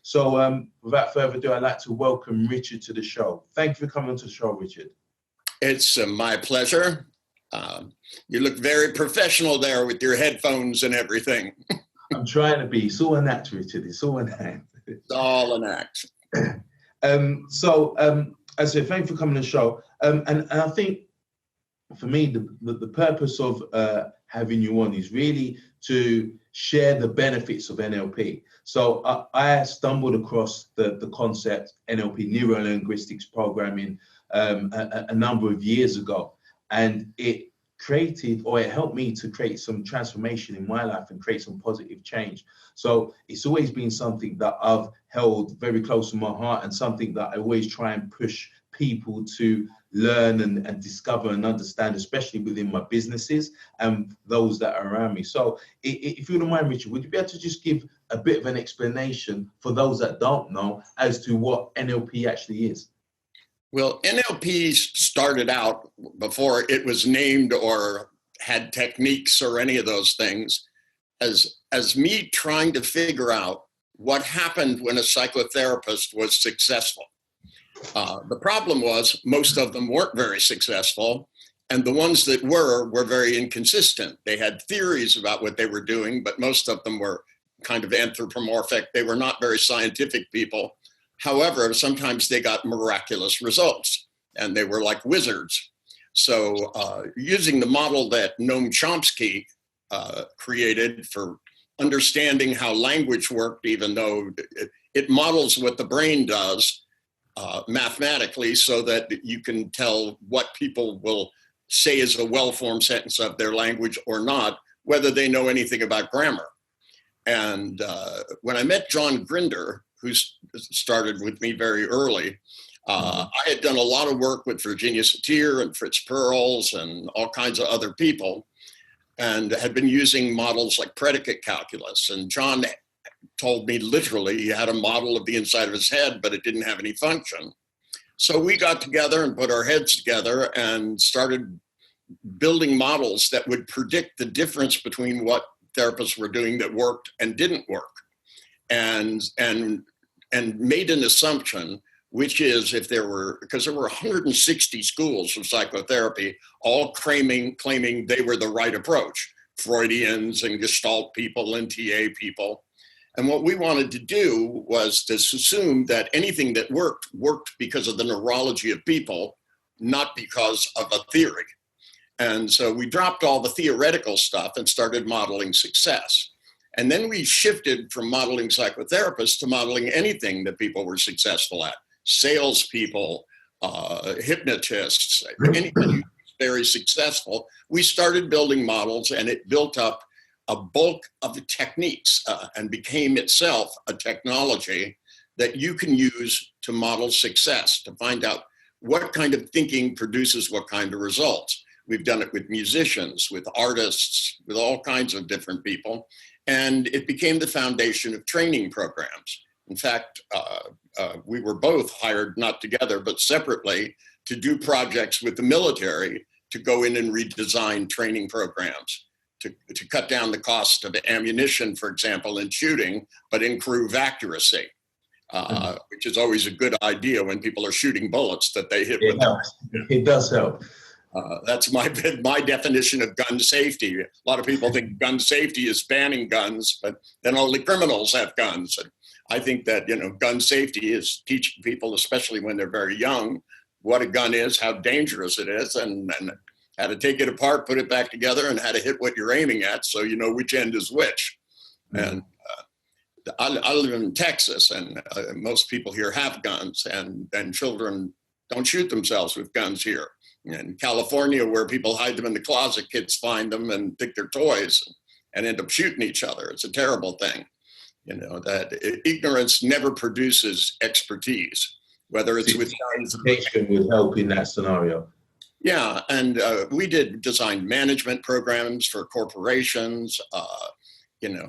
So without further ado, I'd like to welcome Richard to the show. Thank you for coming on to the show, Richard. It's my pleasure. You look very professional there with your headphones and everything. I'm trying to be. It's all an act, Richard. It's all an act. It's all an act. As I said, thank you for coming on the show. And I think for me, the purpose of having you on is really to share the benefits of NLP. So I stumbled across the concept NLP, Neuro-Linguistic Programming, a number of years ago, and it helped me to create some transformation in my life and create some positive change. So it's always been something that I've held very close to my heart, and something that I always try and push people to learn and discover and understand, especially within my businesses and those that are around me. So if you don't mind, Richard, would you be able to just give a bit of an explanation for those that don't know as to what NLP actually is? Well, NLP started out, before it was named or had techniques or any of those things, as me trying to figure out what happened when a psychotherapist was successful. The problem was most of them weren't very successful, and the ones that were very inconsistent. They had theories about what they were doing, but most of them were kind of anthropomorphic. They were not very scientific people. However, sometimes they got miraculous results, and they were like wizards. So using the model that Noam Chomsky created for understanding how language worked, even though it models what the brain does, mathematically, so that you can tell what people will say is a well-formed sentence of their language or not, whether they know anything about grammar. And when I met John Grinder, who started with me very early, I had done a lot of work with Virginia Satir and Fritz Perls and all kinds of other people, and had been using models like predicate calculus. And John told me literally he had a model of the inside of his head, but it didn't have any function. So we got together and put our heads together and started building models that would predict the difference between what therapists were doing that worked and didn't work. And made an assumption, which is because there were 160 schools of psychotherapy, all claiming they were the right approach, Freudians and Gestalt people and TA people. And what we wanted to do was to assume that anything that worked because of the neurology of people, not because of a theory. And so we dropped all the theoretical stuff and started modeling success. And then we shifted from modeling psychotherapists to modeling anything that people were successful at. Salespeople, hypnotists, anybody who was very successful. We started building models, and it built up a bulk of the techniques and became itself a technology that you can use to model success, to find out what kind of thinking produces what kind of results. We've done it with musicians, with artists, with all kinds of different people. And it became the foundation of training programs. In fact, we were both hired, not together, but separately, to do projects with the military to go in and redesign training programs, to cut down the cost of ammunition, for example, in shooting, but improve accuracy, which is always a good idea when people are shooting bullets that they hit with them. It does help. That's my definition of gun safety. A lot of people think gun safety is banning guns, but then only criminals have guns. And I think that, gun safety is teaching people, especially when they're very young, what a gun is, how dangerous it is, and how to take it apart, put it back together, and how to hit what you're aiming at so you know which end is which. And I live in Texas, and most people here have guns, and children don't shoot themselves with guns here. In California, where people hide them in the closet, kids find them and think they're toys and end up shooting each other. It's a terrible thing. That ignorance never produces expertise, whether it's with guns. Education would help in that scenario. Yeah, and we designed management programs for corporations.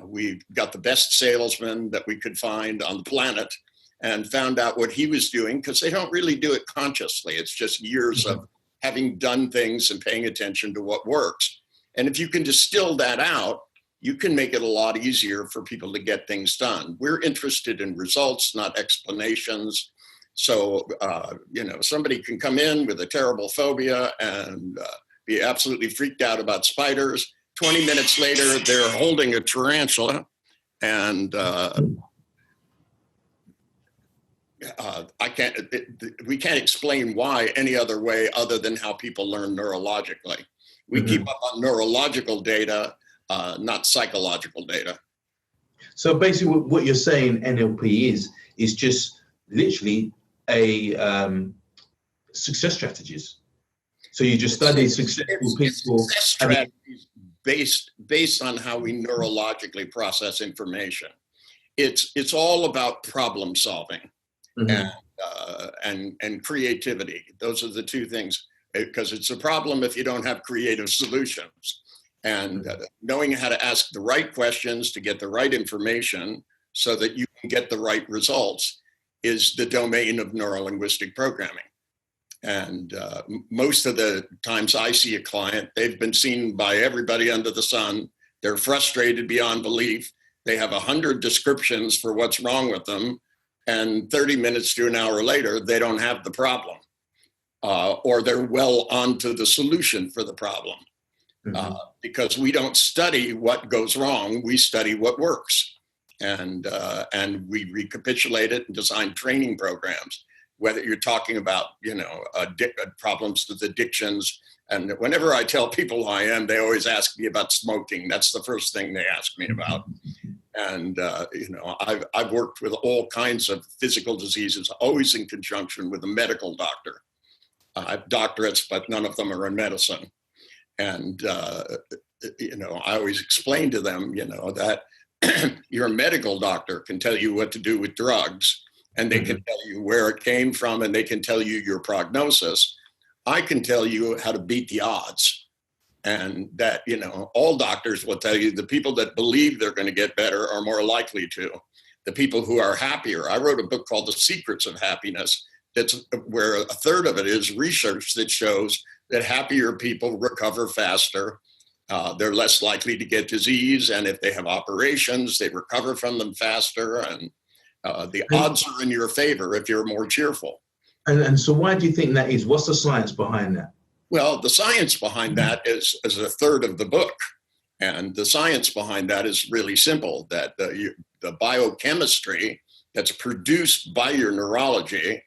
We got the best salesman that we could find on the planet and found out what he was doing, because they don't really do it consciously. It's just years of having done things and paying attention to what works. And if you can distill that out, you can make it a lot easier for people to get things done. We're interested in results, not explanations. So, somebody can come in with a terrible phobia and be absolutely freaked out about spiders. 20 minutes later, they're holding a tarantula, and we can't explain why any other way other than how people learn neurologically. We keep up on neurological data, not psychological data. So basically what you're saying NLP is just literally a success strategies. So you just study successful people. Success strategies based on how we neurologically process information. It's all about problem solving and creativity. Those are the two things, because it's a problem if you don't have creative solutions. And knowing how to ask the right questions to get the right information so that you can get the right results is the domain of neuro-linguistic programming. And most of the times I see a client, they've been seen by everybody under the sun. They're frustrated beyond belief. They have 100 descriptions for what's wrong with them. And 30 minutes to an hour later, they don't have the problem. Or they're well onto the solution for the problem. Because we don't study what goes wrong, we study what works. And we recapitulate it and design training programs, whether you're talking about, problems with addictions. And whenever I tell people who I am, they always ask me about smoking. That's the first thing they ask me about. And, I've worked with all kinds of physical diseases, always in conjunction with a medical doctor. I have doctorates, but none of them are in medicine. And, I always explain to them, that your medical doctor can tell you what to do with drugs, and they can tell you where it came from, and they can tell you your prognosis. I can tell you how to beat the odds. And that, all doctors will tell you the people that believe they're going to get better are more likely to. The people who are happier. I wrote a book called The Secrets of Happiness. That's where a third of it is research that shows that happier people recover faster. They're less likely to get disease. And if they have operations, they recover from them faster. And the odds are in your favor if you're more cheerful. And so why do you think that is? What's the science behind that? Well, the science behind that is a third of the book. And the science behind that is really simple, that the biochemistry that's produced by your neurology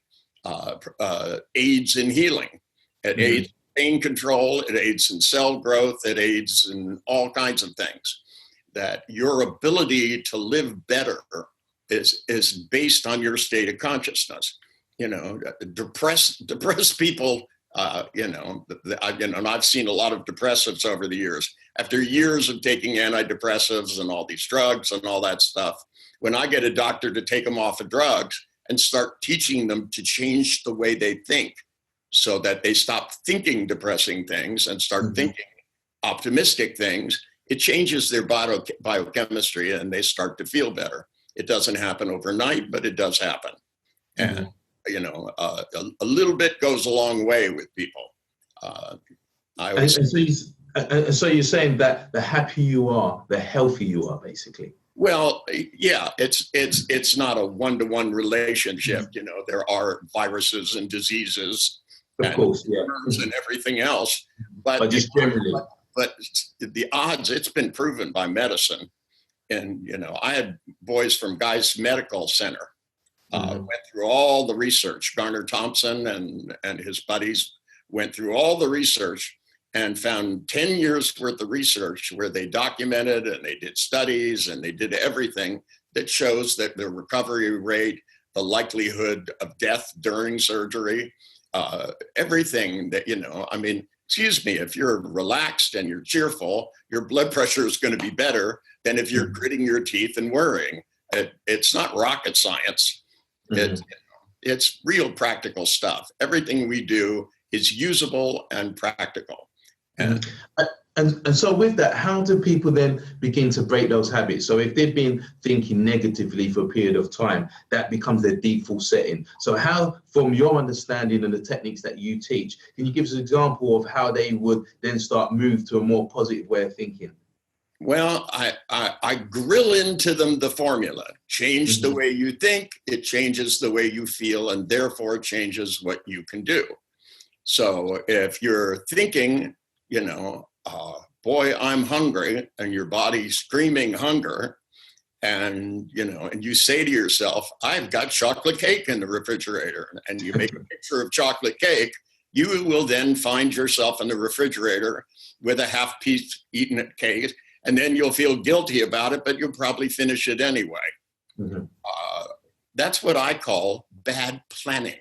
aids in healing. It aids in pain control, it aids in cell growth, it aids in all kinds of things. That your ability to live better is based on your state of consciousness. Depressed people, and I've seen a lot of depressives over the years. After years of taking antidepressives and all these drugs and all that stuff, when I get a doctor to take them off of drugs and start teaching them to change the way they think so that they stop thinking depressing things and start thinking optimistic things, it changes their biochemistry and they start to feel better. It doesn't happen overnight, but it does happen. And a little bit goes a long way with people. So you're saying that the happier you are, the healthier you are, basically. Well, yeah, it's not a one-to-one relationship. There are viruses and diseases, of course, and everything else. But just generally. But the odds, it's been proven by medicine. And I had boys from Guy's Medical Center. Went through all the research. Garner Thompson and his buddies went through all the research and found 10 years worth of research where they documented and they did studies and they did everything that shows that the recovery rate, the likelihood of death during surgery, everything that, excuse me, if you're relaxed and you're cheerful, your blood pressure is going to be better than if you're gritting your teeth and worrying. It's not rocket science. It's real practical stuff. Everything we do is usable and practical. And so with that, how do people then begin to break those habits? So if they've been thinking negatively for a period of time, that becomes their default setting. So how, from your understanding and the techniques that you teach, can you give us an example of how they would then start move to a more positive way of thinking? Well, I grill into them the formula. Change the way you think, it changes the way you feel, and therefore changes what you can do. So if you're thinking, boy, I'm hungry, and your body's screaming hunger, and you say to yourself, I've got chocolate cake in the refrigerator, and you make a picture of chocolate cake, you will then find yourself in the refrigerator with a half-piece eaten cake, and then you'll feel guilty about it, but you'll probably finish it anyway. That's what I call bad planning.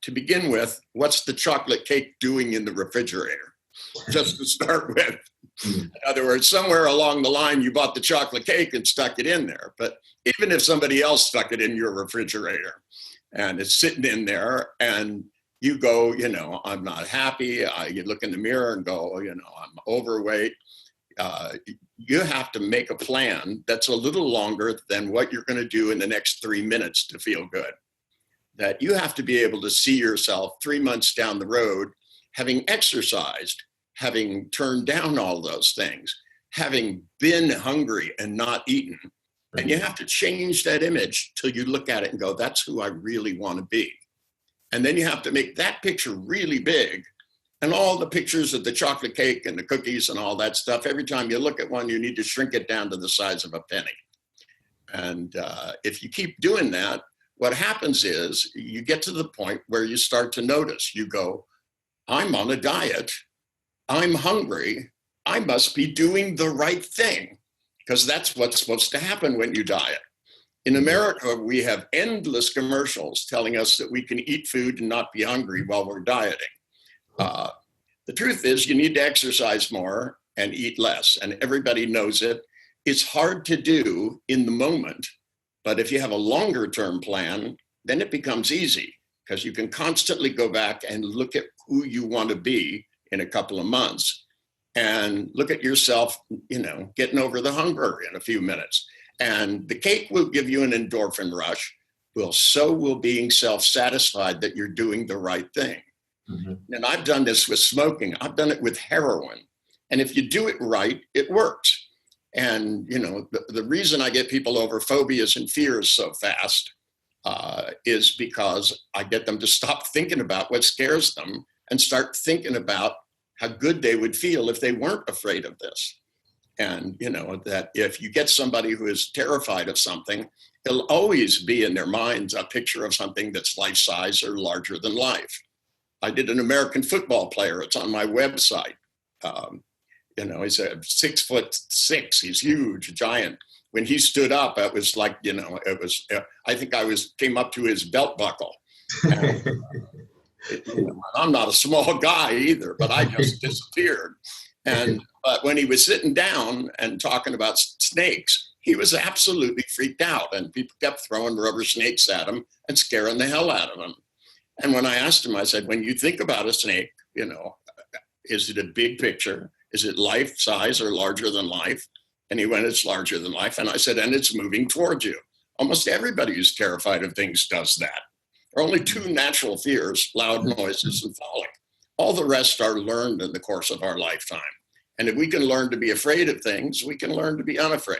To begin with, what's the chocolate cake doing in the refrigerator? Just to start with. In other words, somewhere along the line, you bought the chocolate cake and stuck it in there. But even if somebody else stuck it in your refrigerator and it's sitting in there and you go, I'm not happy. You look in the mirror and go, I'm overweight. You have to make a plan that's a little longer than what you're going to do in the next 3 minutes to feel good. That you have to be able to see yourself 3 months down the road, having exercised, having turned down all those things, having been hungry and not eaten. And you have to change that image till you look at it and go, that's who I really want to be. And then you have to make that picture really big. And all the pictures of the chocolate cake and the cookies and all that stuff, every time you look at one, you need to shrink it down to the size of a penny. And if you keep doing that, what happens is you get to the point where you start to notice, you go, I'm on a diet, I'm hungry, I must be doing the right thing, because that's what's supposed to happen when you diet. In America, we have endless commercials telling us that we can eat food and not be hungry while we're dieting. The truth is you need to exercise more and eat less, and everybody knows it. It's hard to do in the moment, but if you have a longer term plan, then it becomes easy, because you can constantly go back and look at who you want to be in a couple of months and look at yourself, getting over the hunger in a few minutes. And the cake will give you an endorphin rush. So will being self-satisfied that you're doing the right thing. And I've done this with smoking. I've done it with heroin. And if you do it right, it works. And, the reason I get people over phobias and fears so fast is because I get them to stop thinking about what scares them and start thinking about how good they would feel if they weren't afraid of this. And, that if you get somebody who is terrified of something, it'll always be in their minds a picture of something that's life-size or larger than life. I did an American football player. It's on my website. He's a 6'6". He's huge, a giant. When he stood up, it was like, it was, I think came up to his belt buckle. And, I'm not a small guy either, but I just disappeared. But when he was sitting down and talking about snakes, he was absolutely freaked out, and people kept throwing rubber snakes at him and scaring the hell out of him. And when I asked him, I said, when you think about a snake, is it a big picture? Is it life size or larger than life? And he went, it's larger than life. And I said, and it's moving towards you. Almost everybody who's terrified of things does that. There are only two natural fears, loud noises and falling. All the rest are learned in the course of our lifetime. And if we can learn to be afraid of things, we can learn to be unafraid.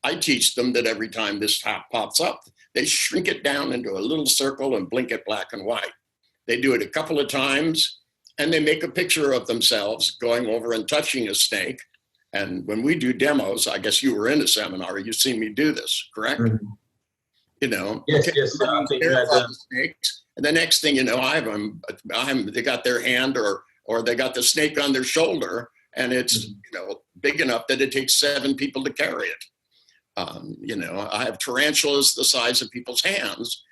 I teach them that every time this top pops up, they shrink it down into a little circle and blink it black and white. They do it a couple of times, and they make a picture of themselves going over and touching a snake. And when we do demos, I guess you were in a seminar, you've seen me do this, correct? Yes. I think snakes, and the next thing you know, they got their hand or they got the snake on their shoulder, and it's big enough that it takes 7 people to carry it. I have tarantulas the size of people's hands.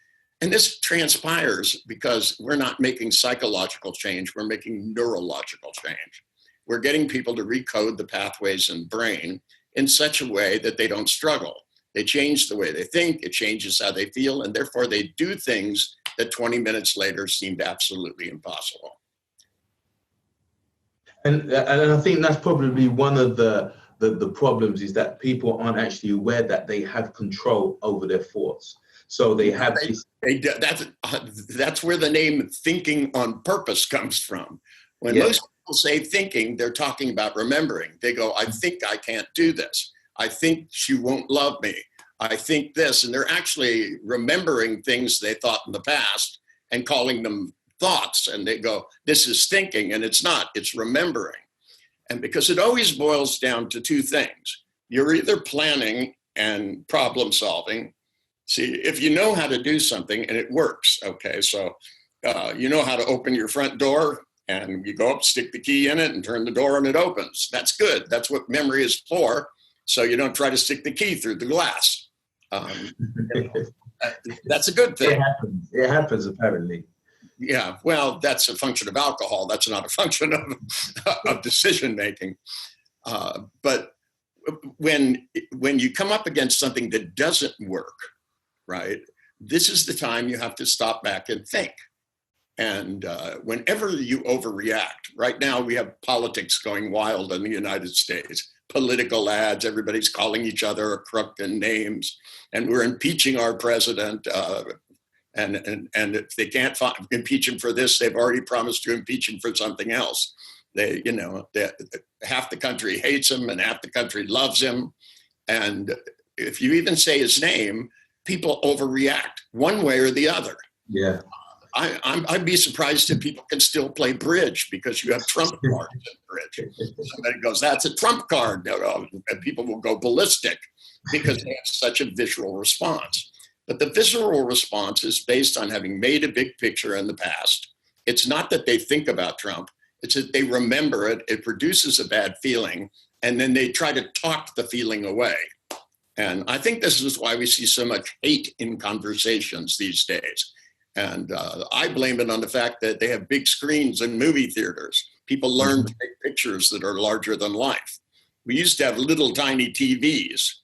And this transpires because we're not making psychological change, we're making neurological change. We're getting people to recode the pathways in the brain in such a way that they don't struggle. They change the way they think, it changes how they feel, and therefore they do things that 20 minutes later seemed absolutely impossible. And I think that's probably one of the problems, is that people aren't actually aware that they have control over their thoughts. So they have that's where the name thinking on purpose comes from. When most people say thinking, they're talking about remembering. They go, I think I can't do this. I think she won't love me. I think this. And they're actually remembering things they thought in the past and calling them thoughts. And they go, this is thinking. And it's not, it's remembering. And because it always boils down to two things. You're either planning and problem solving. See, if you know how to do something and it works, okay, so you know how to open your front door and you go up, stick the key in it and turn the door and it opens. That's good. That's what memory is for. So you don't try to stick the key through the glass. That's a good thing. It happens apparently. Yeah, well, that's a function of alcohol. That's not a function of decision making. But when you come up against something that doesn't work, right, this is the time you have to stop back and think. And whenever you overreact, right now we have politics going wild in the United States, political ads, everybody's calling each other a crook and names, and we're impeaching our president. And if they can't impeach him for this, they've already promised to impeach him for something else. Half the country hates him and half the country loves him. And if you even say his name, people overreact one way or the other. Yeah. I'd be surprised if people can still play bridge because you have trump cards in bridge. Somebody goes, that's a trump card. And people will go ballistic because they have such a visceral response. But the visceral response is based on having made a big picture in the past. It's not that they think about Trump. It's that they remember it. It produces a bad feeling. And then they try to talk the feeling away. And I think this is why we see so much hate in conversations these days. And I blame it on the fact that they have big screens in movie theaters. People learn to take pictures that are larger than life. We used to have little tiny TVs.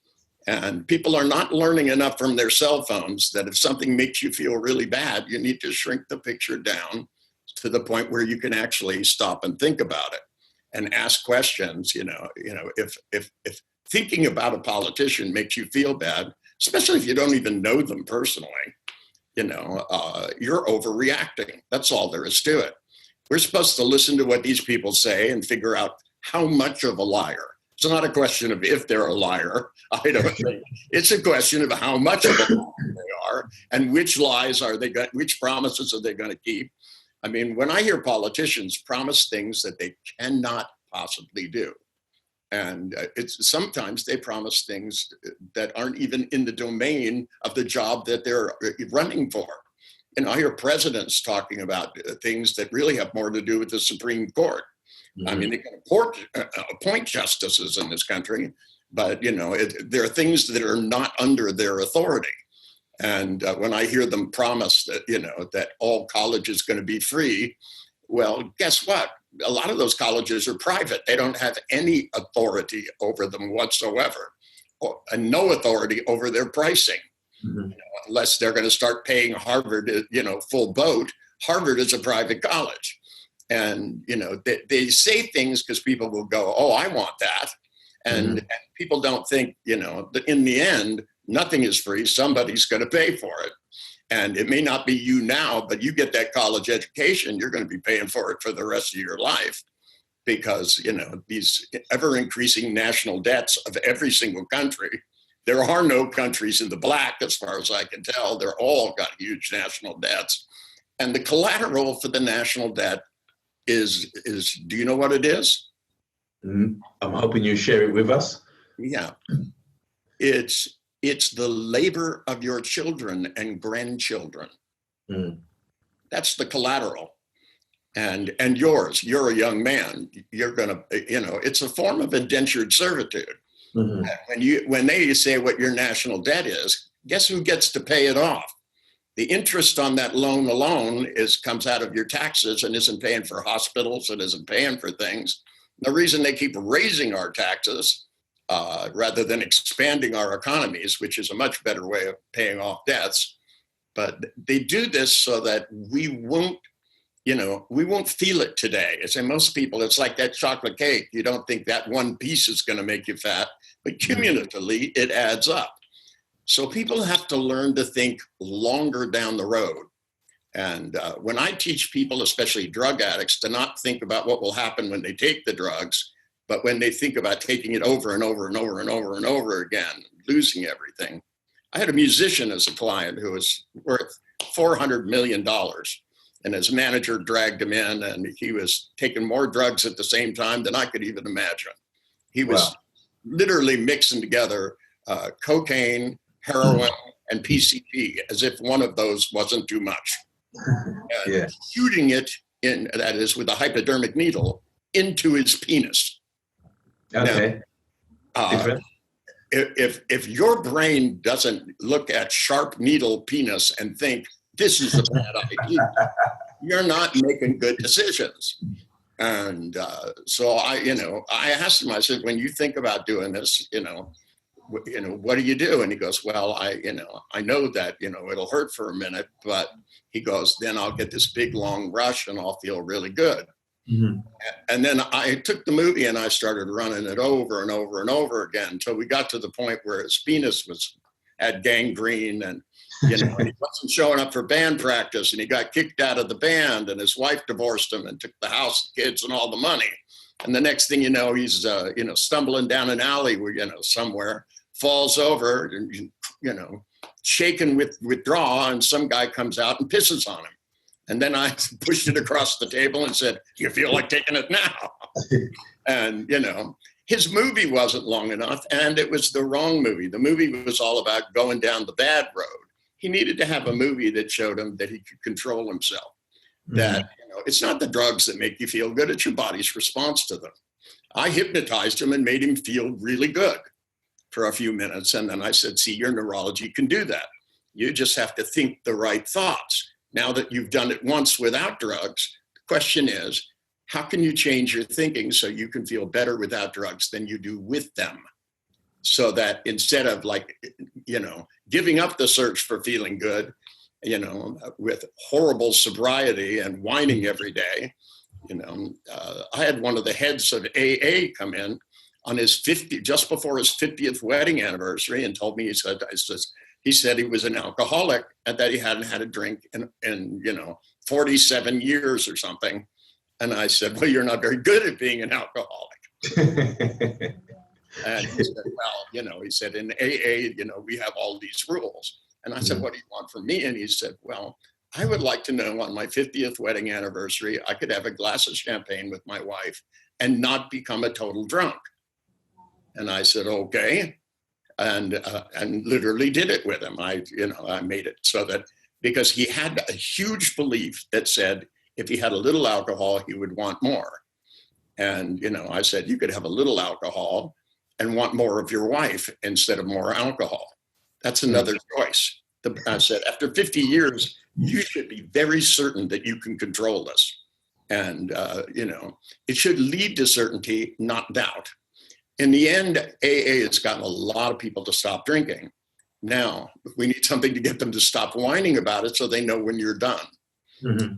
And people are not learning enough from their cell phones that if something makes you feel really bad, you need to shrink the picture down to the point where you can actually stop and think about it and ask questions. If thinking about a politician makes you feel bad, especially if you don't even know them personally, you're overreacting. That's all there is to it. We're supposed to listen to what these people say and figure out how much of a liar. It's not a question of if they're a liar. I don't think it's a question of how much of a liar they are and which lies are they going, which promises are they going to keep. I mean, when I hear politicians promise things that they cannot possibly do, and it's sometimes they promise things that aren't even in the domain of the job that they're running for. I hear presidents talking about things that really have more to do with the Supreme Court. I mean, they can appoint justices in this country, but, there are things that are not under their authority. And when I hear them promise that, that all college is going to be free, well, guess what? A lot of those colleges are private. They don't have any authority over them whatsoever, and no authority over their pricing, unless they're going to start paying Harvard, full boat. Harvard is a private college. And, they say things because people will go, oh, I want that. And people don't think, that in the end, nothing is free. Somebody's going to pay for it. And it may not be you now, but you get that college education, you're going to be paying for it for the rest of your life because, these ever increasing national debts of every single country. There are no countries in the black, as far as I can tell. They're all got huge national debts. And the collateral for the national debt is do you know what it is? I'm hoping you share it with us. Yeah. It's the labor of your children and grandchildren. That's the collateral. And yours, you're a young man. You're gonna, it's a form of indentured servitude. When they say what your national debt is, guess who gets to pay it off? The interest on that loan alone comes out of your taxes and isn't paying for hospitals and isn't paying for things. The reason they keep raising our taxes rather than expanding our economies, which is a much better way of paying off debts, but they do this so that we won't feel it today. As in most people, it's like that chocolate cake. You don't think that one piece is going to make you fat, but cumulatively it adds up. So people have to learn to think longer down the road. And when I teach people, especially drug addicts, to not think about what will happen when they take the drugs, but when they think about taking it over and over and over and over and over again, losing everything. I had a musician as a client who was worth $400 million, and his manager dragged him in, and he was taking more drugs at the same time than I could even imagine. He was literally mixing together cocaine, heroin, and PCP as if one of those wasn't too much. Shooting it in, that is with a hypodermic needle, into his penis. Okay. Now, if your brain doesn't look at sharp needle penis and think this is a bad idea, you're not making good decisions. And so I asked him, I said, when you think about doing this, what do you do? And he goes, well, I know that, it'll hurt for a minute, but he goes, then I'll get this big long rush and I'll feel really good. Mm-hmm. And then I took the movie and I started running it over and over and over again until we got to the point where his penis had gangrene, and and he wasn't showing up for band practice, and he got kicked out of the band, and his wife divorced him and took the house, kids, and all the money. And the next thing you know, he's stumbling down an alley somewhere, falls over, and shaken with withdrawal, and some guy comes out and pisses on him. And then I pushed it across the table and said, "Do you feel like taking it now?" And, his movie wasn't long enough, and it was the wrong movie. The movie was all about going down the bad road. He needed to have a movie that showed him that he could control himself. Mm-hmm. That, it's not the drugs that make you feel good, it's your body's response to them. I hypnotized him and made him feel really good for a few minutes. And then I said, see, your neurology can do that. You just have to think the right thoughts. Now that you've done it once without drugs, the question is, how can you change your thinking so you can feel better without drugs than you do with them? So that instead of giving up the search for feeling good, with horrible sobriety and whining every day, I had one of the heads of AA come in on his just before his 50th wedding anniversary and told me, he said he was an alcoholic and that he hadn't had a drink in 47 years or something. And I said, well, you're not very good at being an alcoholic. And he said, well, he said, in AA, we have all these rules. And I said, what do you want from me? And he said, well, I would like to know on my 50th wedding anniversary, I could have a glass of champagne with my wife and not become a total drunk. And I said, okay. And literally did it with him. I made it so that, because he had a huge belief that said, if he had a little alcohol, he would want more. And, I said, you could have a little alcohol and want more of your wife instead of more alcohol. That's another choice. I said, after 50 years, you should be very certain that you can control this. And, it should lead to certainty, not doubt. In the end, AA has gotten a lot of people to stop drinking. Now, we need something to get them to stop whining about it so they know when you're done. Mm-hmm.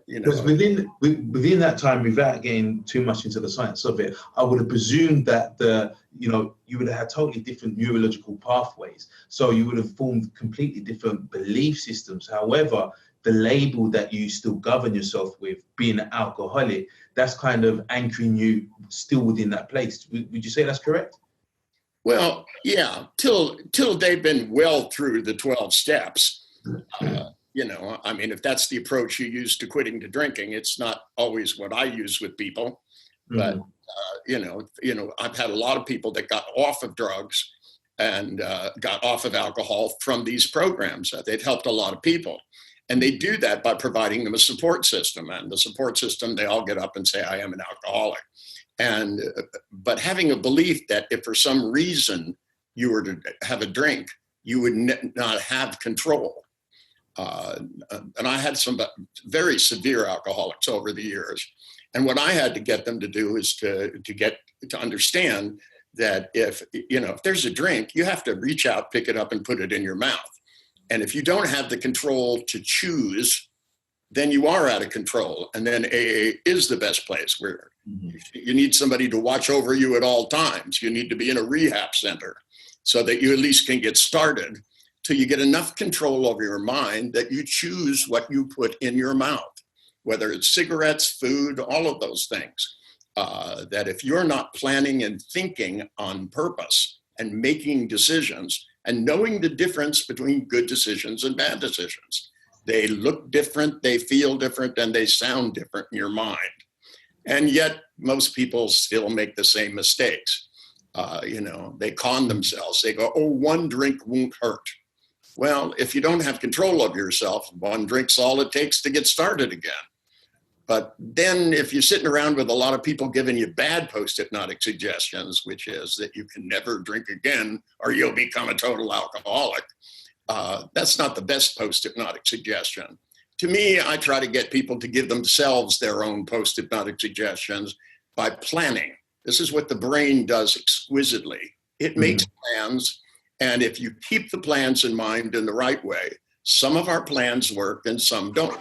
Because within that time, without getting too much into the science of it, I would have presumed that you would have had totally different neurological pathways. So you would have formed completely different belief systems. However, the label that you still govern yourself with, being an alcoholic, that's kind of anchoring you still within that place. Would you say that's correct? Well, yeah, till they've been well through the 12 steps. If that's the approach you use to quitting to drinking, it's not always what I use with people. But, I've had a lot of people that got off of drugs and got off of alcohol from these programs. They've helped a lot of people. And they do that by providing them a support system. And the support system, they all get up and say, I am an alcoholic. But having a belief that if for some reason you were to have a drink, you would not have control. And I had some very severe alcoholics over the years. And what I had to get them to do is to understand that if there's a drink, you have to reach out, pick it up, and put it in your mouth. And if you don't have the control to choose, then you are out of control. And then AA is the best place where you need somebody to watch over you at all times. You need to be in a rehab center so that you at least can get started till you get enough control over your mind that you choose what you put in your mouth, whether it's cigarettes, food, all of those things. That if you're not planning and thinking on purpose and making decisions and knowing the difference between good decisions and bad decisions, they look different, they feel different, and they sound different in your mind. And yet most people still make the same mistakes. They con themselves. They go, oh, one drink won't hurt. Well, if you don't have control of yourself, one drink's all it takes to get started again. But then if you're sitting around with a lot of people giving you bad post-hypnotic suggestions, which is that you can never drink again or you'll become a total alcoholic, that's not the best post-hypnotic suggestion. To me, I try to get people to give themselves their own post-hypnotic suggestions by planning. This is what the brain does exquisitely. It makes plans, and if you keep the plans in mind in the right way, some of our plans work and some don't.